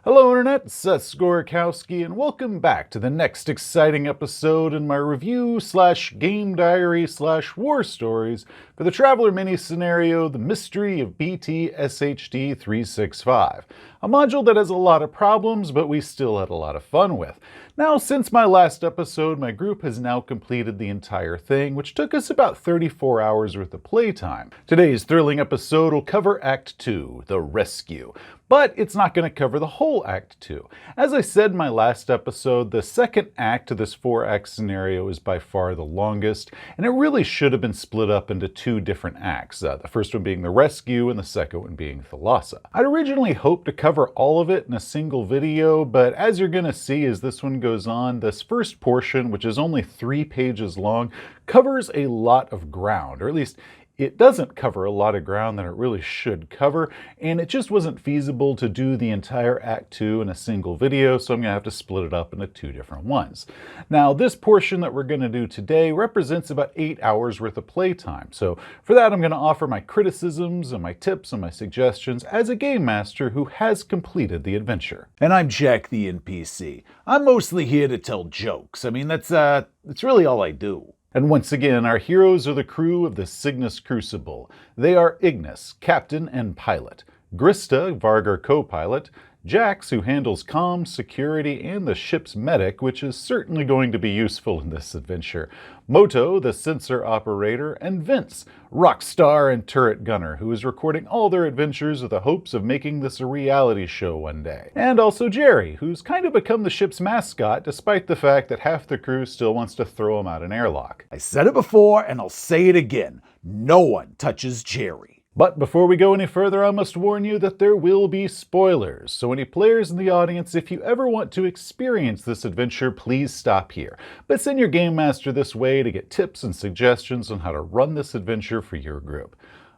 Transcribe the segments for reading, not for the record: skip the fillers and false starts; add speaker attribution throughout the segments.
Speaker 1: Hello Internet, Seth Skorikowski, and welcome back to the next exciting episode in my review / game diary / war stories for the Traveler mini scenario, The Mystery of BT-SHT 365, a module that has a lot of problems, but we still had a lot of fun with. Now, since my last episode, my group has now completed the entire thing, which took us about 34 hours worth of playtime. Today's thrilling episode will cover Act 2, The Rescue. But it's not going to cover the whole Act 2. As I said in my last episode, the second act of this 4-act scenario is by far the longest, and it really should have been split up into two different acts, the first one being the rescue and the second one being Thalassa. I'd originally hoped to cover all of it in a single video, but as you're going to see as this one goes on, this first portion, which is only 3 pages long, covers a lot of ground, or at least it doesn't cover a lot of ground that it really should cover, and it just wasn't feasible to do the entire Act 2 in a single video, so I'm going to have to split it up into 2 different ones. Now, this portion that we're going to do today represents about 8 hours worth of playtime, so for that I'm going to offer my criticisms and my tips and my suggestions as a game master who has completed the adventure.
Speaker 2: And I'm Jack the NPC. I'm mostly here to tell jokes. I mean, that's really all I do.
Speaker 1: And once again, our heroes are the crew of the Cygnus Crucible. They are Ignis, captain and pilot; Grista, Vargar co-pilot; Jax, who handles comms, security, and the ship's medic, which is certainly going to be useful in this adventure; Moto, the sensor operator; and Vince, rockstar and turret gunner, who is recording all their adventures with the hopes of making this a reality show one day. And also Jerry, who's kind of become the ship's mascot, despite the fact that half the crew still wants to throw him out an airlock.
Speaker 2: I said it before, and I'll say it again. No one touches Jerry.
Speaker 1: But before we go any further, I must warn you that there will be spoilers. So any players in the audience, if you ever want to experience this adventure, please stop here. But send your Game Master this way to get tips and suggestions on how to run this adventure for your group.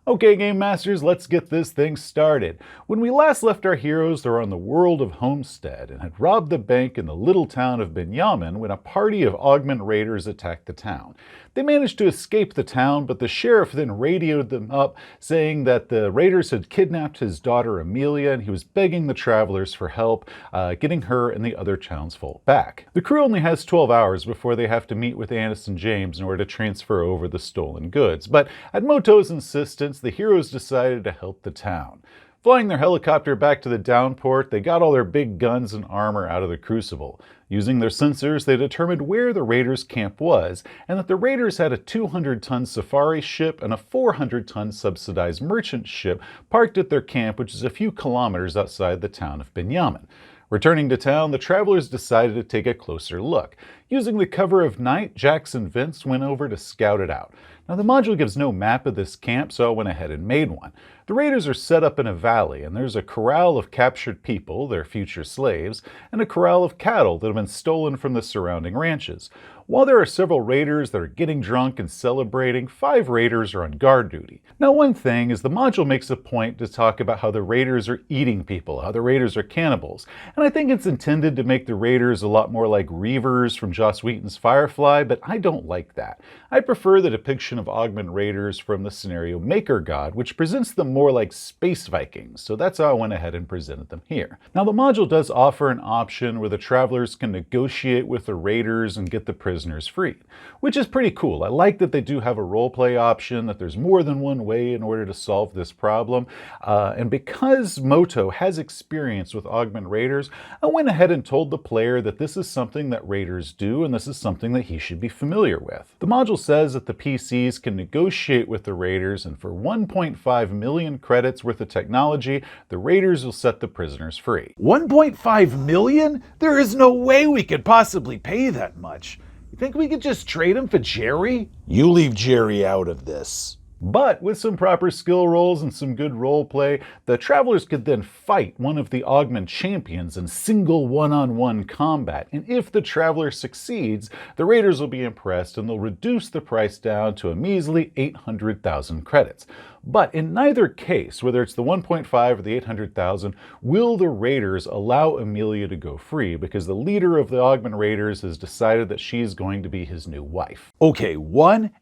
Speaker 1: Okay, Game Masters, let's get this thing started. When we last left our heroes, they were on the world of Homestead and had robbed the bank in the little town of Benyamin when a party of augment raiders attacked the town. They managed to escape the town, but the sheriff then radioed them up, saying that the raiders had kidnapped his daughter Amelia, and he was begging the travelers for help, getting her and the other townsfolk back. The crew only has 12 hours before they have to meet with Annis and James in order to transfer over the stolen goods, but at Moto's insistence, the heroes decided to help the town. Flying their helicopter back to the downport, they got all their big guns and armor out of the Crucible. Using their sensors, they determined where the raiders' camp was, and that the raiders had a 200-ton safari ship and a 400-ton subsidized merchant ship parked at their camp, which is a few kilometers outside the town of Benyamin. Returning to town, the travelers decided to take a closer look. Using the cover of night, Jax and Vince went over to scout it out. Now, the module gives no map of this camp, so I went ahead and made one. The raiders are set up in a valley, and there's a corral of captured people, their future slaves, and a corral of cattle that have been stolen from the surrounding ranches. While there are several raiders that are getting drunk and celebrating, 5 raiders are on guard duty. Now, one thing is the module makes a point to talk about how the raiders are eating people, how the raiders are cannibals. And I think it's intended to make the raiders a lot more like Reavers from Joss Whedon's Firefly, but I don't like that. I prefer the depiction of augment raiders from the scenario Maker God, which presents them more like space Vikings, so that's how I went ahead and presented them here. Now, the module does offer an option where the travelers can negotiate with the raiders and get the prisoners freed, which is pretty cool. I like that they do have a roleplay option, that there's more than one way in order to solve this problem, and because Moto has experience with augment raiders, I went ahead and told the player that this is something that raiders do, and this is something that he should be familiar with. The module says that the PCs can negotiate with the raiders, and for 1.5 million credits worth of technology, the raiders will set the prisoners free.
Speaker 2: 1.5 million? There is no way we could possibly pay that much. You think we could just trade him for Jerry? You leave Jerry out of this.
Speaker 1: But with some proper skill rolls and some good roleplay, the travelers could then fight one of the augment champions in single one-on-one combat. And if the traveler succeeds, the raiders will be impressed and they'll reduce the price down to a measly 800,000 credits. But in neither case, whether it's the 1.5 or the 800,000, will the raiders allow Amelia to go free, because the leader of the augment raiders has decided that she's going to be his new wife.
Speaker 2: Okay,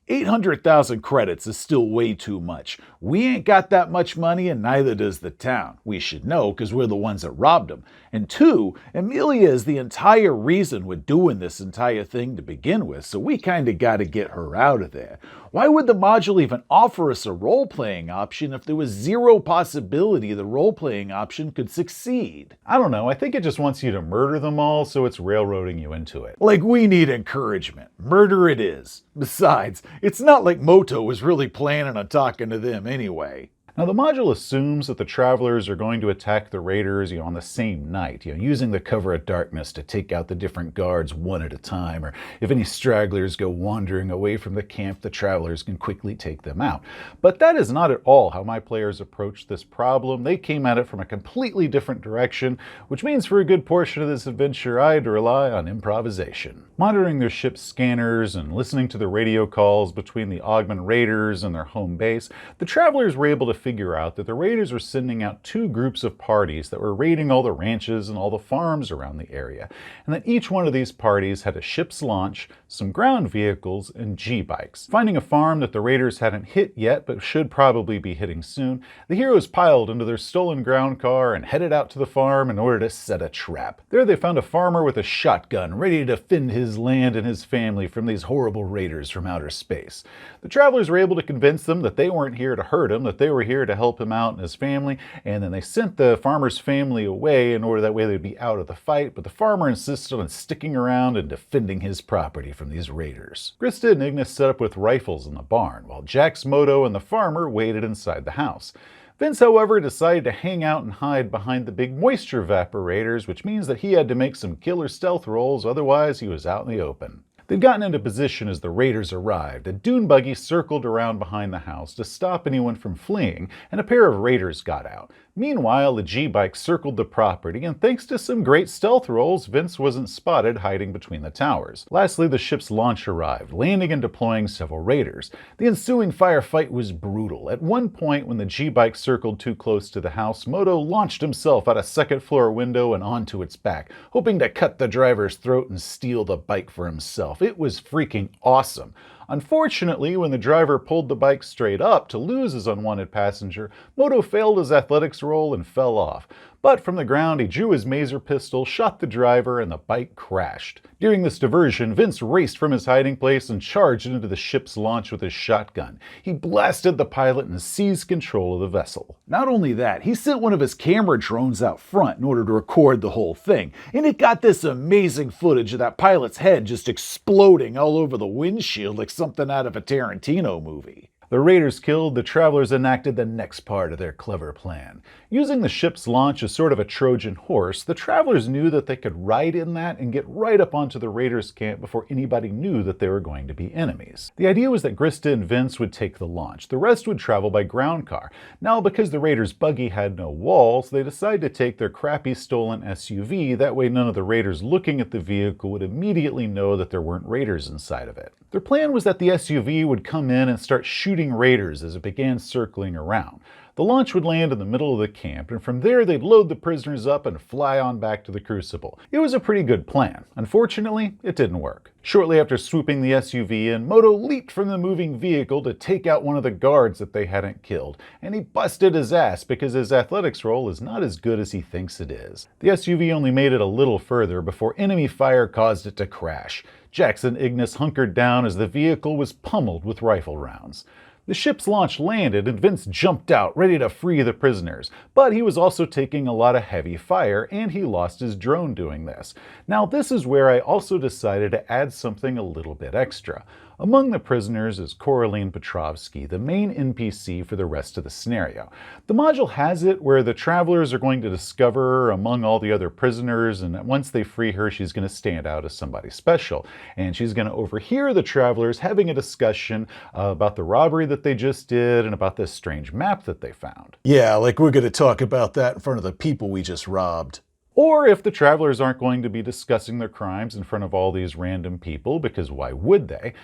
Speaker 2: 800,000 credits is still way too much. We ain't got that much money and neither does the town. We should know because we're the ones that robbed them. And two, Amelia is the entire reason we're doing this entire thing to begin with, so we kinda gotta get her out of there. Why would the module even offer us a role-playing option if there was zero possibility the role-playing option could succeed?
Speaker 1: I don't know, I think it just wants you to murder them all, so it's railroading you into it.
Speaker 2: Like, we need encouragement. Murder it is. Besides, it's not like Moto was really planning on talking to them anyway.
Speaker 1: Now, the module assumes that the travelers are going to attack the raiders, on the same night, using the cover of darkness to take out the different guards one at a time, or if any stragglers go wandering away from the camp, the travelers can quickly take them out. But that is not at all how my players approached this problem. They came at it from a completely different direction, which means for a good portion of this adventure, I had to rely on improvisation. Monitoring their ship's scanners and listening to the radio calls between the Augment raiders and their home base, the travelers were able to figure out that the raiders were sending out two groups of parties that were raiding all the ranches and all the farms around the area, and that each one of these parties had a ship's launch, some ground vehicles, and G-bikes. Finding a farm that the raiders hadn't hit yet but should probably be hitting soon, the heroes piled into their stolen ground car and headed out to the farm in order to set a trap. There they found a farmer with a shotgun ready to defend his land and his family from these horrible raiders from outer space. The travelers were able to convince them that they weren't here to hurt him, that they were here to help him out and his family, and then they sent the farmer's family away in order that way they'd be out of the fight, but the farmer insisted on sticking around and defending his property from these raiders. Krista and Ignis set up with rifles in the barn, while Jax, Moto, and the farmer waited inside the house. Vince, however, decided to hang out and hide behind the big moisture evaporators, which means that he had to make some killer stealth rolls, otherwise he was out in the open. They'd gotten into position as the raiders arrived. A dune buggy circled around behind the house to stop anyone from fleeing, and a pair of raiders got out. Meanwhile, the G-bike circled the property, and thanks to some great stealth rolls, Vince wasn't spotted hiding between the towers. Lastly, the ship's launch arrived, landing and deploying several raiders. The ensuing firefight was brutal. At one point, when the G-bike circled too close to the house, Moto launched himself out a second-floor window and onto its back, hoping to cut the driver's throat and steal the bike for himself. It was freaking awesome. Unfortunately, when the driver pulled the bike straight up to lose his unwanted passenger, Moto failed his athletics roll and fell off. But from the ground, he drew his maser pistol, shot the driver, and the bike crashed. During this diversion, Vince raced from his hiding place and charged into the ship's launch with his shotgun. He blasted the pilot and seized control of the vessel.
Speaker 2: Not only that, he sent one of his camera drones out front in order to record the whole thing, and it got this amazing footage of that pilot's head just exploding all over the windshield like something out of a Tarantino movie.
Speaker 1: The raiders killed, the travelers enacted the next part of their clever plan. Using the ship's launch as sort of a Trojan horse, the travelers knew that they could ride in that and get right up onto the raiders' camp before anybody knew that they were going to be enemies. The idea was that Grista and Vince would take the launch. The rest would travel by ground car. Now, because the raiders' buggy had no walls, they decided to take their crappy stolen SUV. That way none of the raiders looking at the vehicle would immediately know that there weren't raiders inside of it. Their plan was that the SUV would come in and start shooting raiders as it began circling around. The launch would land in the middle of the camp, and from there they'd load the prisoners up and fly on back to the Crucible. It was a pretty good plan. Unfortunately, it didn't work. Shortly after swooping the SUV in, Moto leaped from the moving vehicle to take out one of the guards that they hadn't killed, and he busted his ass because his athletics roll is not as good as he thinks it is. The SUV only made it a little further before enemy fire caused it to crash. Jax and Ignis hunkered down as the vehicle was pummeled with rifle rounds. The ship's launch landed and Vince jumped out, ready to free the prisoners, but he was also taking a lot of heavy fire and he lost his drone doing this. Now this is where I also decided to add something a little bit extra. Among the prisoners is Coraline Petrovsky, the main NPC for the rest of the scenario. The module has it where the travelers are going to discover her among all the other prisoners, and once they free her, she's going to stand out as somebody special. And she's going to overhear the travelers having a discussion about the robbery that they just did and about this strange map that they found.
Speaker 2: Yeah, like we're going to talk about that in front of the people we just robbed.
Speaker 1: Or if the travelers aren't going to be discussing their crimes in front of all these random people, because why would they,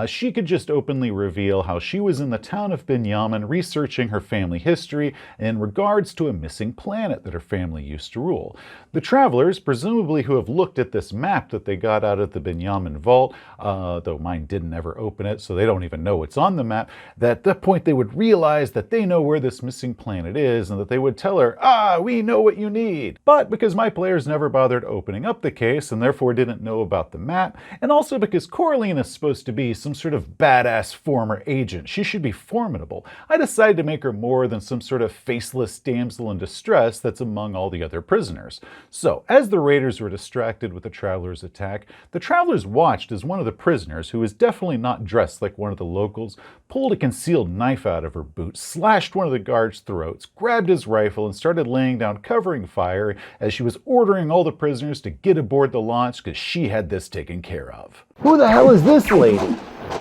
Speaker 1: she could just openly reveal how she was in the town of Binyamin researching her family history in regards to a missing planet that her family used to rule. The travelers, presumably who have looked at this map that they got out of the Binyamin vault, though mine didn't ever open it, so they don't even know what's on the map, that at that point they would realize that they know where this missing planet is and that they would tell her, we know what you need. But because my players never bothered opening up the case and therefore didn't know about the map, and also because Coraline is supposed to be some sort of badass former agent, she should be formidable, I decided to make her more than some sort of faceless damsel in distress that's among all the other prisoners. So, as the raiders were distracted with the travelers' attack, the travelers watched as one of the prisoners, who was definitely not dressed like one of the locals, pulled a concealed knife out of her boot, slashed one of the guards' throats, grabbed his rifle, and started laying down covering fire as she was ordering all the prisoners to get aboard the launch because she had this taken care of.
Speaker 2: Who the hell is this lady?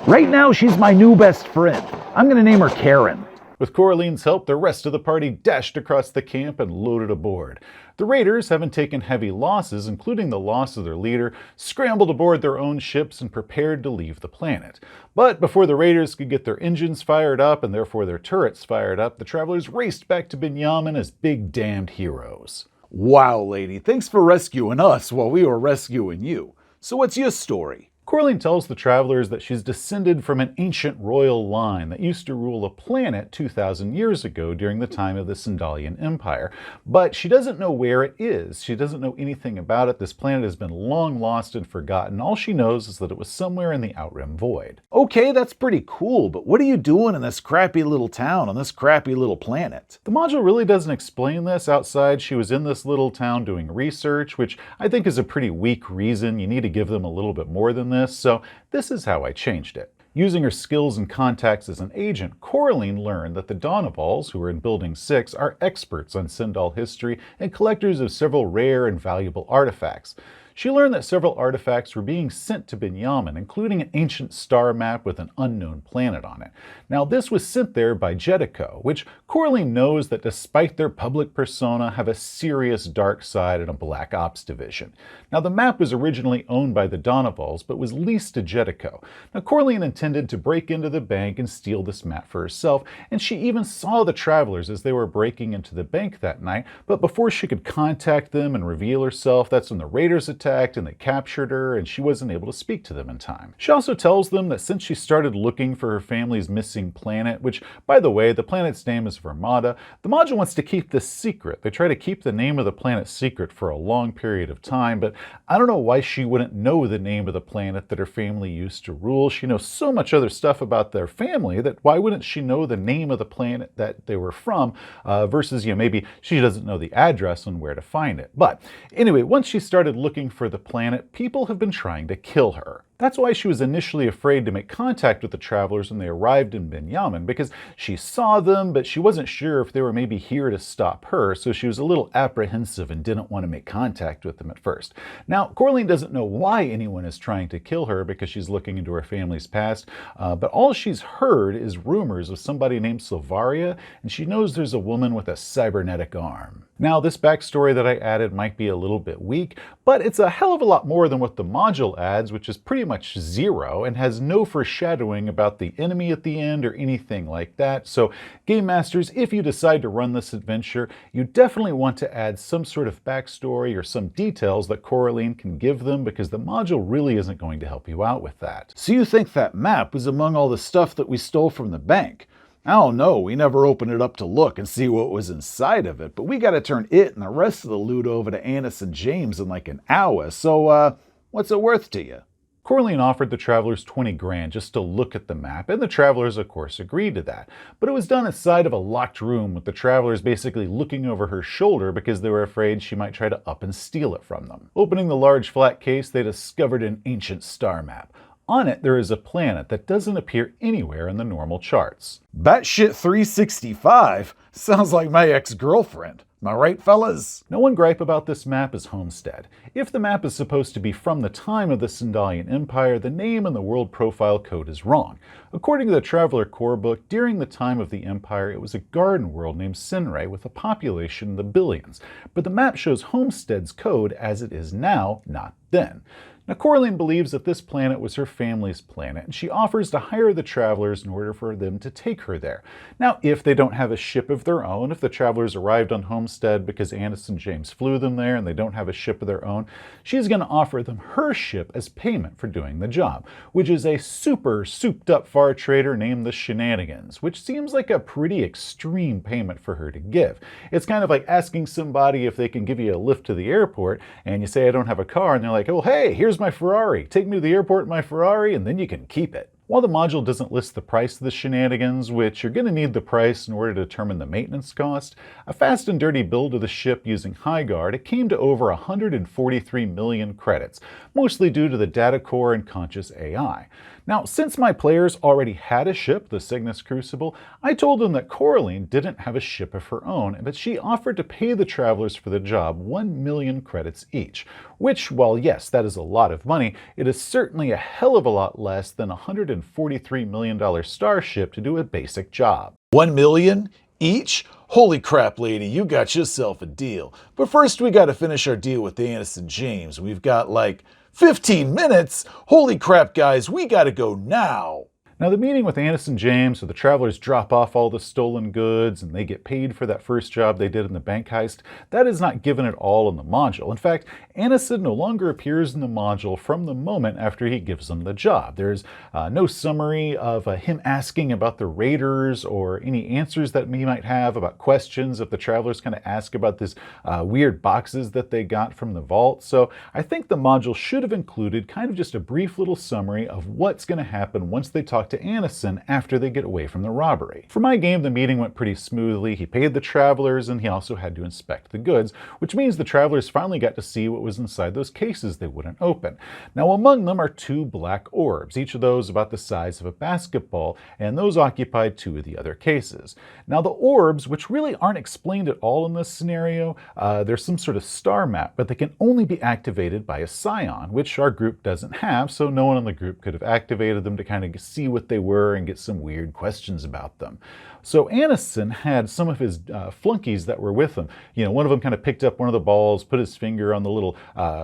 Speaker 2: Right now, she's my new best friend. I'm gonna name her Karen.
Speaker 1: With Coraline's help, the rest of the party dashed across the camp and loaded aboard. The raiders, having taken heavy losses, including the loss of their leader, scrambled aboard their own ships and prepared to leave the planet. But before the raiders could get their engines fired up and therefore their turrets fired up, the travelers raced back to Binyamin as big damned heroes.
Speaker 2: Wow, lady, thanks for rescuing us while we were rescuing you. So what's your story?
Speaker 1: Coraline tells the travelers that she's descended from an ancient royal line that used to rule a planet 2,000 years ago during the time of the Sindalian Empire. But she doesn't know where it is. She doesn't know anything about it. This planet has been long lost and forgotten. All she knows is that it was somewhere in the Outrim Void.
Speaker 2: Okay, that's pretty cool, but what are you doing in this crappy little town on this crappy little planet?
Speaker 1: The module really doesn't explain this outside she was in this little town doing research, which I think is a pretty weak reason. You need to give them a little bit more than this. So this is how I changed it. Using her skills and contacts as an agent, Coraline learned that the Donavals, who are in Building 6, are experts on Sindal history and collectors of several rare and valuable artifacts. She learned that several artifacts were being sent to Binyamin, including an ancient star map with an unknown planet on it. Now, this was sent there by Jedico, which Coraline knows that despite their public persona, have a serious dark side and a black ops division. Now, the map was originally owned by the Donavals, but was leased to Jedico. Now, Coraline intended to break into the bank and steal this map for herself, and she even saw the travelers as they were breaking into the bank that night, but before she could contact them and reveal herself, that's when the raiders attacked and they captured her, and she wasn't able to speak to them in time. She also tells them that since she started looking for her family's missing planet, which, by the way, the planet's name is Vermada, the module wants to keep this secret. They try to keep the name of the planet secret for a long period of time, but I don't know why she wouldn't know the name of the planet that her family used to rule. She knows so much other stuff about their family that why wouldn't she know the name of the planet that they were from versus, maybe she doesn't know the address and where to find it. But anyway, once she started looking for the planet, people have been trying to kill her. That's why she was initially afraid to make contact with the travelers when they arrived in Binyamin, because she saw them, but she wasn't sure if they were maybe here to stop her, so she was a little apprehensive and didn't want to make contact with them at first. Now, Coraline doesn't know why anyone is trying to kill her because she's looking into her family's past, but all she's heard is rumors of somebody named Silvaria, and she knows there's a woman with a cybernetic arm. Now, this backstory that I added might be a little bit weak, but it's a hell of a lot more than what the module adds, which is pretty much zero and has no foreshadowing about the enemy at the end or anything like that. So, Game Masters, if you decide to run this adventure, you definitely want to add some sort of backstory or some details that Coraline can give them, because the module really isn't going to help you out with that.
Speaker 2: So you think that map was among all the stuff that we stole from the bank? I don't know, we never opened it up to look and see what was inside of it, but we gotta turn it and the rest of the loot over to Annis and James in like an hour, so what's it worth to you?
Speaker 1: Coraline offered the travelers 20 grand just to look at the map, and the travelers of course agreed to that. But it was done inside of a locked room with the travelers basically looking over her shoulder because they were afraid she might try to up and steal it from them. Opening the large flat case, they discovered an ancient star map. On it, there is a planet that doesn't appear anywhere in the normal charts.
Speaker 2: Batshit 365? Sounds like my ex-girlfriend. Am I right, fellas?
Speaker 1: No one gripe about this map is Homestead. If the map is supposed to be from the time of the Sindalian Empire, the name in the world profile code is wrong. According to the Traveler Core book, during the time of the Empire, it was a garden world named Sinray with a population in the billions. But the map shows Homestead's code as it is now, not then. Now, Coraline believes that this planet was her family's planet, and she offers to hire the travelers in order for them to take her there. Now, if they don't have a ship of their own, if the travelers arrived on Homestead because Annis and James flew them there and they don't have a ship of their own, she's going to offer them her ship as payment for doing the job, which is a super souped-up far trader named the Shenanigans, which seems like a pretty extreme payment for her to give. It's kind of like asking somebody if they can give you a lift to the airport, and you say, I don't have a car, and they're like, oh, hey, here's my Ferrari. Take me to the airport in my Ferrari, and then you can keep it. While the module doesn't list the price of the Shenanigans, which you're going to need the price in order to determine the maintenance cost, a fast and dirty build of the ship using High Guard, it came to over 143 million credits, mostly due to the data core and conscious AI. Now, since my players already had a ship, the Cygnus Crucible, I told them that Coraline didn't have a ship of her own, but she offered to pay the travelers for the job 1 million credits each, which, while yes, that is a lot of money, it is certainly a hell of a lot less than a $143 million starship to do a basic job.
Speaker 2: 1 million each? Holy crap, lady, you got yourself a deal. But first we gotta finish our deal with Annis and James. We've got like 15 minutes? Holy crap, guys, we gotta go now.
Speaker 1: Now, the meeting with Annis and James, so the travelers drop off all the stolen goods and they get paid for that first job they did in the bank heist, that is not given at all in the module. In fact, Annis no longer appears in the module from the moment after he gives them the job. There's no summary of him asking about the raiders or any answers that he might have about questions if the travelers kind of ask about these weird boxes that they got from the vault. So I think the module should have included kind of just a brief little summary of what's going to happen once they talk to Annison after they get away from the robbery. For my game, the meeting went pretty smoothly. He paid the travelers and he also had to inspect the goods, which means the travelers finally got to see what was inside those cases they wouldn't open. Now, among them are 2 black orbs, each of those about the size of a basketball, and those occupied 2 of the other cases. Now, the orbs, which really aren't explained at all in this scenario, there's some sort of star map, but they can only be activated by a scion, which our group doesn't have, so no one in the group could have activated them to kind of see what they were and get some weird questions about them. So Annison had some of his flunkies that were with him. You know, one of them kind of picked up one of the balls, put his finger on the little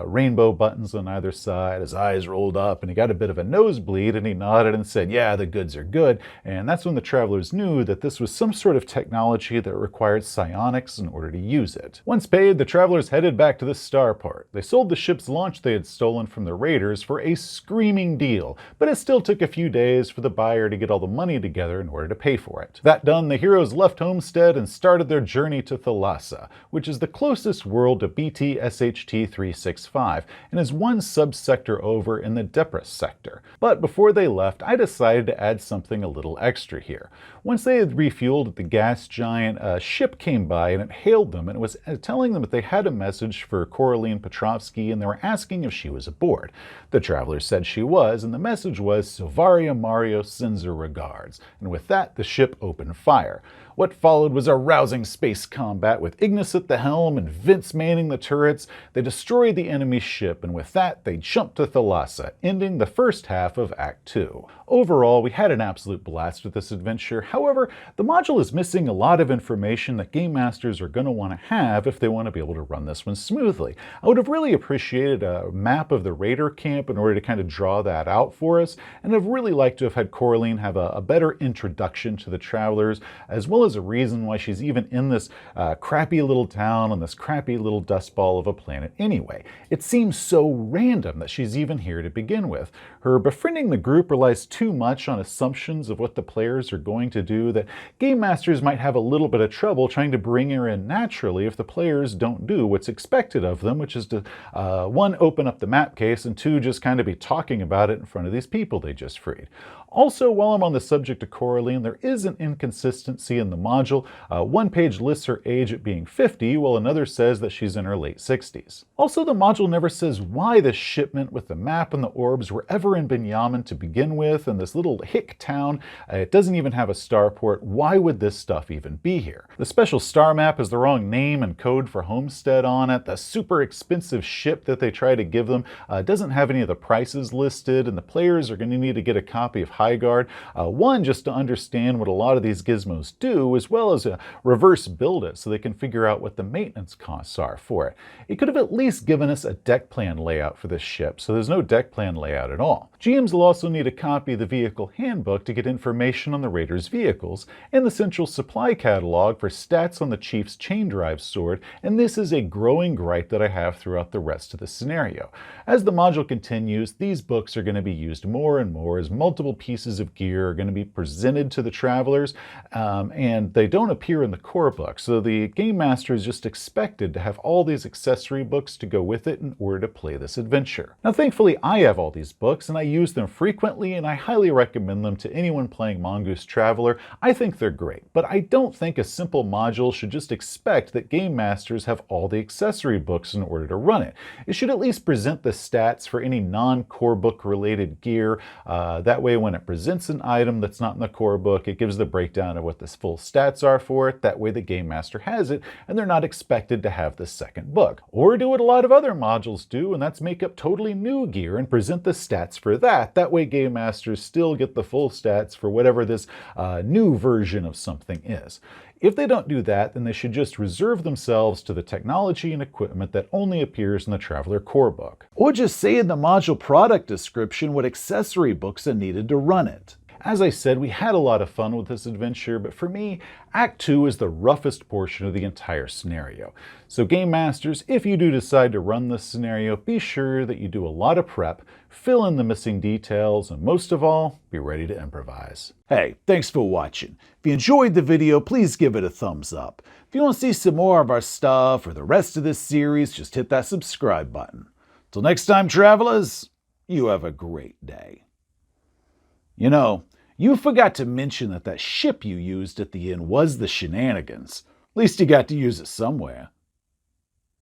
Speaker 1: rainbow buttons on either side, his eyes rolled up, and he got a bit of a nosebleed, and he nodded and said, yeah, the goods are good. And that's when the travelers knew that this was some sort of technology that required psionics in order to use it. Once paid, the travelers headed back to the starport. They sold the ship's launch they had stolen from the raiders for a screaming deal, but it still took a few days for the buyer to get all the money together in order to pay for it. That done, the heroes left Homestead and started their journey to Thalassa, which is the closest world to BT-SHT 365 and is one subsector over in the Depris sector. But before they left, I decided to add something a little extra here. Once they had refueled at the gas giant, a ship came by and it hailed them and it was telling them that they had a message for Coraline Petrovsky and they were asking if she was aboard. The travelers said she was, and the message was, Silvaria Mario sends her regards. And with that, the ship opened fire. What followed was a rousing space combat with Ignis at the helm and Vince manning the turrets. They destroyed the enemy ship, and with that, they jumped to Thalassa, ending the first half of Act 2. Overall, we had an absolute blast with this adventure. However, the module is missing a lot of information that game masters are going to want to have if they want to be able to run this one smoothly. I would have really appreciated a map of the raider camp in order to kind of draw that out for us, and I've really liked to have had Coraline have a better introduction to the travelers, as well as a reason why she's even in this crappy little town on this crappy little dust ball of a planet anyway. It seems so random that she's even here to begin with. Her befriending the group relies too much on assumptions of what the players are going to do that game masters might have a little bit of trouble trying to bring her in naturally if the players don't do what's expected of them, which is to, 1, open up the map case, and 2, just kind of be talking about it in front of these people they just freed. Also, while I'm on the subject of Coraline, there is an inconsistency in the module. One page lists her age at being 50, while another says that she's in her late 60s. Also, the module never says why this shipment with the map and the orbs were ever in Binyamin to begin with, and this little hick town, it doesn't even have a starport. Why would this stuff even be here? The special star map has the wrong name and code for Homestead on it. The super expensive ship that they try to give them doesn't have any of the prices listed, and the players are going to need to get a copy of Highguard. One, just to understand what a lot of these gizmos do, as well as reverse build it so they can figure out what the maintenance costs are for it. It could have at least given us a deck plan layout for this ship, so there's no deck plan layout at all. GMs will also need a copy of the vehicle handbook to get information on the Raiders' vehicles, and the central supply catalog for stats on the Chief's chain drive sword, and this is a growing gripe that I have throughout the rest of the scenario. As the module continues, these books are going to be used more and more as multiple pieces of gear are going to be presented to the travelers, and they don't appear in the core book, so the Game Master is just expected to have all these accessory books to go with it in order to play this adventure. Now, thankfully, I have all these books, and I use them frequently, and I highly recommend them to anyone playing Mongoose Traveler. I think they're great, but I don't think a simple module should just expect that Game Masters have all the accessory books in order to run it. It should at least present the stats for any non-core book related gear. That way, when it presents an item that's not in the core book, it gives the breakdown of what the full stats are for it. That way the Game Master has it, and they're not expected to have the second book. Or do what a lot of other modules do, and that's make up totally new gear and present the stats for that. That way Game Masters still get the full stats for whatever this new version of something is. If they don't do that, then they should just reserve themselves to the technology and equipment that only appears in the Traveler core book.
Speaker 2: Or just say in the module product description what accessory books are needed to run it.
Speaker 1: As I said, we had a lot of fun with this adventure, but for me, Act 2 is the roughest portion of the entire scenario. So Game Masters, if you do decide to run this scenario, be sure that you do a lot of prep, fill in the missing details, and most of all, be ready to improvise.
Speaker 2: Hey, thanks for watching. If you enjoyed the video, please give it a thumbs up. If you want to see some more of our stuff or the rest of this series, just hit that subscribe button. Till next time, travelers, you have a great day. You know, you forgot to mention that ship you used at the end was the Shenanigans. At least you got to use it somewhere.